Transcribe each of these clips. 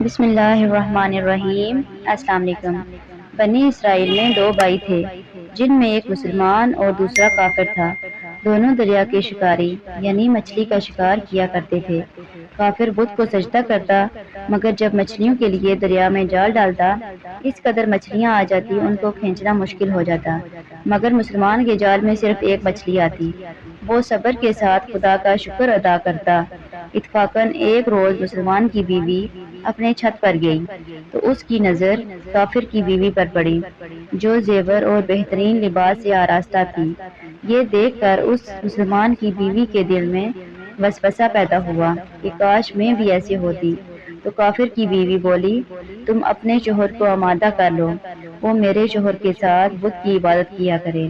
بسم اللہ الرحمن الرحیم۔ السلام علیکم۔ بنی اسرائیل میں دو بھائی تھے جن میں ایک مسلمان اور دوسرا کافر تھا۔ دونوں دریا کے شکاری یعنی مچھلی کا شکار کیا کرتے تھے۔ کافر بت کو سجدہ کرتا، مگر جب مچھلیوں کے لیے دریا میں جال ڈالتا اس قدر مچھلیاں آ جاتی ان کو کھینچنا مشکل ہو جاتا، مگر مسلمان کے جال میں صرف ایک مچھلی آتی۔ وہ صبر کے ساتھ خدا کا شکر ادا کرتا۔ اتفاقاً ایک روز مسلمان کی بیوی اپنے چھت پر گئی تو اس کی نظر کافر کی بیوی پر پڑی جو زیور اور بہترین لباس سے آراستہ تھی۔ یہ دیکھ کر اس مسلمان کی بیوی کے دل میں وسوسہ پیدا ہوا کہ کاش میں بھی ایسی ہوتی۔ تو کافر کی بیوی بولی، تم اپنے شوہر کو آمادہ کر لو، وہ میرے شوہر کے ساتھ بت کی عبادت کیا کرے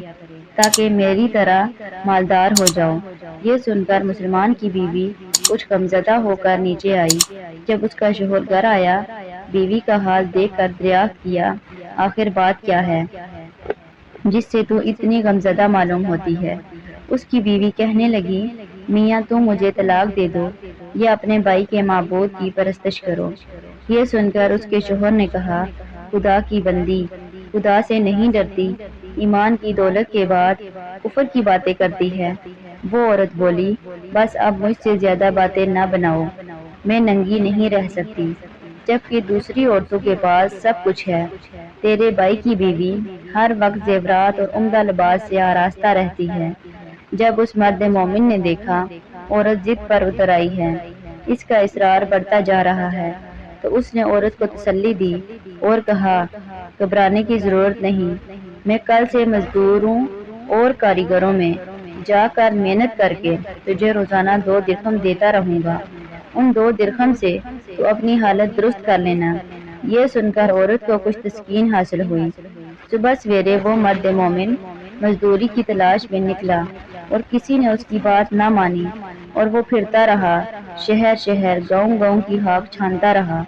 تاکہ میری طرح مالدار ہو جاؤ۔ یہ سن کر مسلمان کی بیوی کچھ غمزدہ ہو کر نیچے آئی۔ جب اس کا شوہر گھر آیا، بیوی کا حال دیکھ کر دریافت کیا، آخر بات کیا ہے جس سے تو اتنی غمزدہ معلوم ہوتی ہے؟ اس کی بیوی کہنے لگی، میاں تم مجھے طلاق دے دو یا اپنے بھائی کے معبود کی پرستش کرو۔ یہ سن کر اس کے شوہر نے کہا، خدا کی بندی، خدا سے نہیں ڈرتی، ایمان کی دولت کے بعد کفر کی باتیں کرتی ہے۔ وہ عورت بولی، بس اب مجھ سے زیادہ باتیں نہ بناؤ، میں ننگی نہیں رہ سکتی، جبکہ دوسری عورتوں کے پاس سب کچھ ہے۔ تیرے بھائی کی بیوی ہر وقت زیورات اور عمدہ لباس سے آراستہ رہتی ہے۔ جب اس مرد مومن نے دیکھا عورت ضد پر اتر آئی ہے، اس کا اصرار بڑھتا جا رہا ہے، تو اس نے عورت کو تسلی دی اور کہا، گھبرانے کی ضرورت نہیں، میں کل سے مزدوروں اور کاریگروں میں جا کر محنت کر کے تجھے روزانہ 2 درہم دیتا رہوں گا، ان 2 درہم سے تو اپنی حالت درست کر لینا۔ یہ سن کر عورت کو کچھ تسکین حاصل ہوئی۔ صبح سویرے وہ مرد مومن مزدوری کی تلاش میں نکلا اور کسی نے اس کی بات نہ مانی اور وہ پھرتا رہا، شہر شہر، گاؤں گاؤں کی ہاک چھانتا رہا،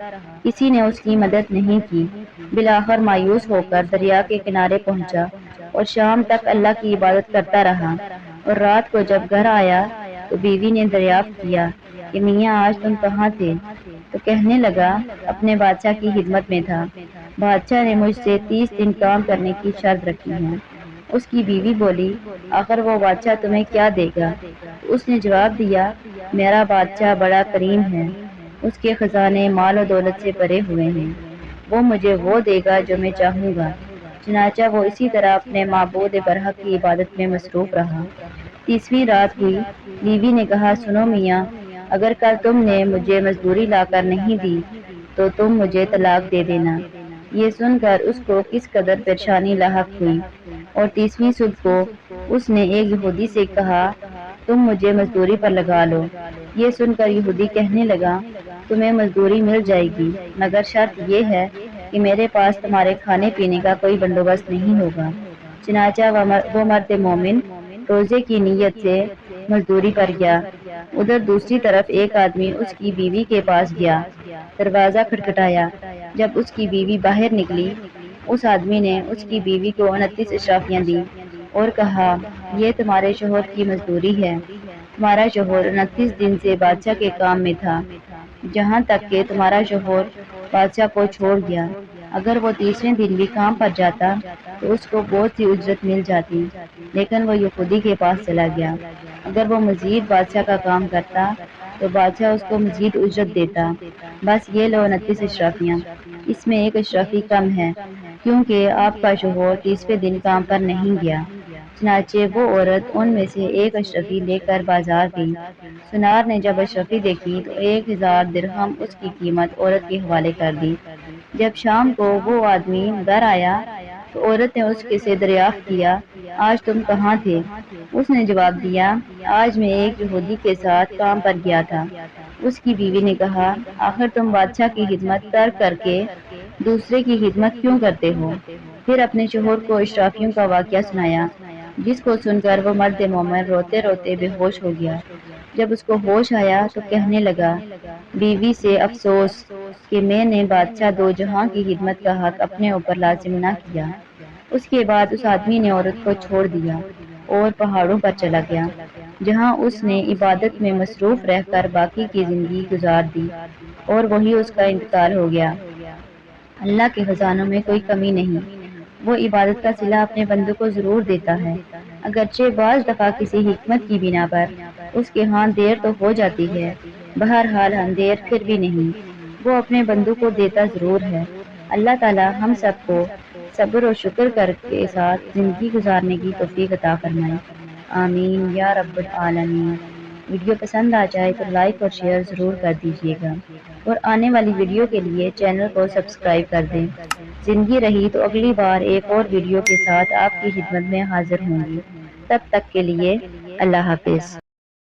کسی نے اس کی مدد نہیں کی۔ بالآخر مایوس ہو کر دریا کے کنارے پہنچا اور شام تک اللہ کی عبادت کرتا رہا، اور رات کو جب گھر آیا تو بیوی نے دریافت کیا کہ میاں آج تم کہاں تھے؟ تو کہنے لگا، اپنے بادشاہ کی خدمت میں تھا، بادشاہ نے مجھ سے 30 دن کام کرنے کی شرط رکھی ہے۔ اس کی بیوی بولی، آخر وہ بادشاہ تمہیں کیا دے گا؟ تو اس نے جواب دیا، میرا بادشاہ بڑا کریم ہے، اس کے خزانے مال و دولت سے بھرے ہوئے ہیں، وہ مجھے وہ دے گا جو میں چاہوں گا۔ چنانچہ وہ اسی طرح اپنے معبود برحق کی عبادت میں مصروف رہا۔ 30ویں رات ہوئی، بیوی نے کہا، سنو میاں، اگر کل تم نے مجھے مزدوری لا کر نہیں دی تو تم مجھے طلاق دے دینا۔ یہ سن کر اس کو کس قدر پریشانی لاحق ہوئی، اور 30ویں صبح کو اس نے ایک یہودی سے کہا، تم مجھے مزدوری پر لگا لو۔ یہ سن کر یہودی کہنے لگا، تمہیں مزدوری مل جائے گی، مگر شرط یہ ہے کہ میرے پاس تمہارے کھانے پینے کا کوئی بندوبست نہیں ہوگا۔ چنانچہ وہ مرد مومن روزے کی نیت سے مزدوری پر گیا۔ ادھر دوسری طرف ایک آدمی اس کی بیوی کے پاس گیا، دروازہ کھٹکھٹایا۔ جب اس کی بیوی باہر نکلی، اس آدمی نے اس کی بیوی کو 29 اشرافیاں دی اور کہا، یہ تمہارے شوہر کی مزدوری ہے۔ تمہارا شوہر 29 دن سے بادشاہ کے کام میں تھا، جہاں تک کہ تمہارا شوہر بادشاہ کو چھوڑ گیا۔ اگر وہ 30ویں دن بھی کام پر جاتا تو اس کو بہت سی اجرت مل جاتی، لیکن وہ یہودی کے پاس چلا گیا۔ اگر وہ مزید بادشاہ کا کام کرتا تو بادشاہ اس کو مزید اجرت دیتا۔ بس یہ لو 29 اشرافیاں، اس میں ایک اشرافی کم ہے، کیونکہ آپ کا شوہر 30ویں دن کام پر نہیں گیا۔ چنانچہ وہ عورت ان میں سے ایک اشرفی لے کر بازار گئی۔ سنار نے جب اشرفی دیکھی تو 1000 درہم اس کی قیمت عورت کے حوالے کر دی۔ جب شام کو وہ آدمی گھر آیا تو عورت نے اس سے دریافت کیا، آج تم کہاں تھے؟ اس نے جواب دیا، آج میں ایک یہودی کے ساتھ کام پر گیا تھا۔ اس کی بیوی نے کہا، آخر تم بادشاہ کی خدمت ترک کر کے دوسرے کی خدمت کیوں کرتے ہو؟ پھر اپنے شوہر کو اشرافیوں کا واقعہ سنایا، جس کو سن کر وہ مرد مومن روتے روتے بے ہوش ہو گیا۔ جب اس کو ہوش آیا تو کہنے لگا، بیوی سے افسوس کہ میں نے بادشاہ دو جہاں کی خدمت کا حق اپنے اوپر لازم نہ کیا۔ اس کے بعد اس آدمی نے عورت کو چھوڑ دیا اور پہاڑوں پر چلا گیا۔ جہاں اس نے عبادت میں مصروف رہ کر باقی کی زندگی گزار دی اور وہی اس کا انتقال ہو گیا۔ اللہ کے خزانوں میں کوئی کمی نہیں، وہ عبادت کا صلہ اپنے بندوں کو ضرور دیتا ہے، اگرچہ بعض دفعہ کسی حکمت کی بنا پر اس کے ہاں دیر تو ہو جاتی ہے، بہرحال اندیر پھر بھی نہیں، وہ اپنے بندوں کو دیتا ضرور ہے۔ اللہ تعالی ہم سب کو صبر و شکر کے ساتھ زندگی گزارنے کی توفیق عطا فرمائے، آمین یا رب العالمین۔ ویڈیو پسند آ جائے تو لائک اور شیئر ضرور کر دیجیے گا اور آنے والی ویڈیو کے لیے چینل کو سبسکرائب کر دیں۔ زندگی رہی تو اگلی بار ایک اور ویڈیو کے ساتھ آپ کی خدمت میں حاضر ہوں گی، تب تک کے لیے اللہ حافظ۔